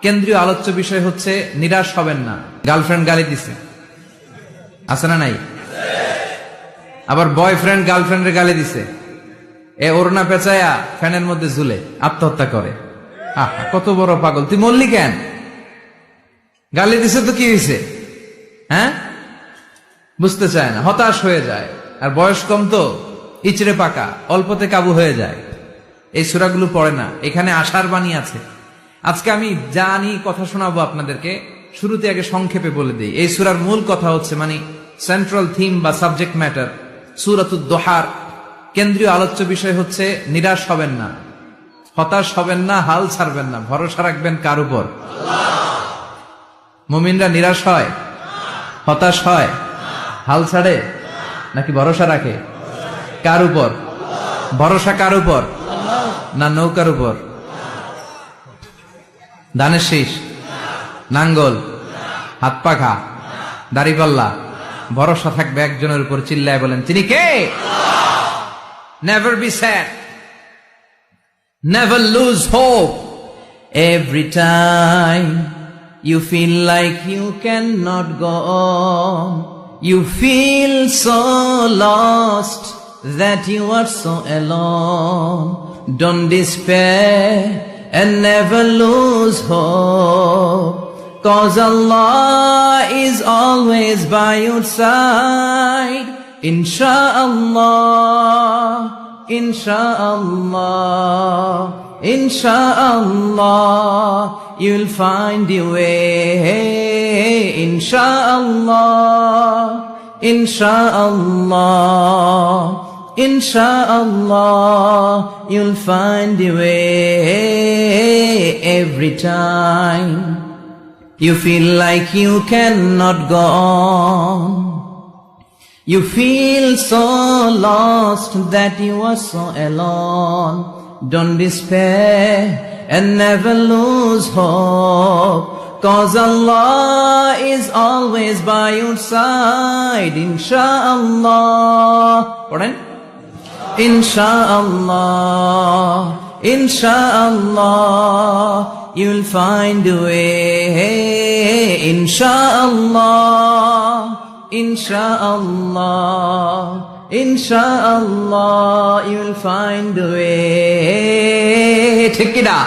কেন্দ্রীয় আলোচ্য বিষয় হচ্ছে নিরাশ হবেন না। গার্লফ্রেন্ড গালি দিছে, আছে না নাই? আবার বয়ফ্রেন্ড গার্লফ্রেন্ডের গালি দিছে, এ ওড়না পেঁচায়া ফ্যানের মধ্যে ঝুলে আত্মহত্যা করে। কত বড় পাগল, তুই মরলি কেন? গালি দিছে তো কি হয়েছে? হ্যাঁ, বুঝতে চায় না, হতাশ হয়ে যায়। আর বয়স কম তো, ইচড়ে পাকা, অল্পতে কাবু হয়ে যায়। এই সূরাগুলো পড়ে না, এখানে আশার বাণী আছে। আজকে আমি জানি কথা শোনাবো আপনাদেরকে, শুরুতে আগে সংক্ষেপে বলে দিই। এই সূরার মূল কথা হচ্ছে, মানে সেন্ট্রাল থিম বা সাবজেক্ট ম্যাটার সূরাতুদ দোহার কেন্দ্রীয় আলোচ্য বিষয় হচ্ছে নিরাশ হবেন না, হতাশ হবেন না, হাল ছাড়বেন না, ভরসা রাখবেন কার উপর? মুমিনরা নিরাশ হয়, হতাশ হয়, হাল ছাড়ে নাকি ভরসা রাখে? কার উপর ভরসা? কার উপর? না নৌকার উপর, ধানের শীষ, নাঙ্গল, হাত পাখা, দাড়িপাল্লা, ভরসা থাকবে একজনের উপর। চিল্লায় বলেন, তিনি কে? Never be sad, never lose hope. Every time you feel like you cannot go on, you feel so lost that you are so alone. Don't despair and never lose hope, 'cause Allah is always by your side. Insha'Allah, Insha'Allah, Insha'Allah, you'll find your way. Insha'Allah, Insha'Allah, Insha'Allah, you'll find your way. Every time you feel like you cannot go on, you feel so lost that you are so alone. Don't despair and never lose hope, 'cause Allah is always by your side. Insha'Allah, pardon? Insha'Allah, Insha'Allah, you'll find a way. Insha'Allah, Insha'Allah, Insha'Allah, you'll find a way. ঠিক কি না?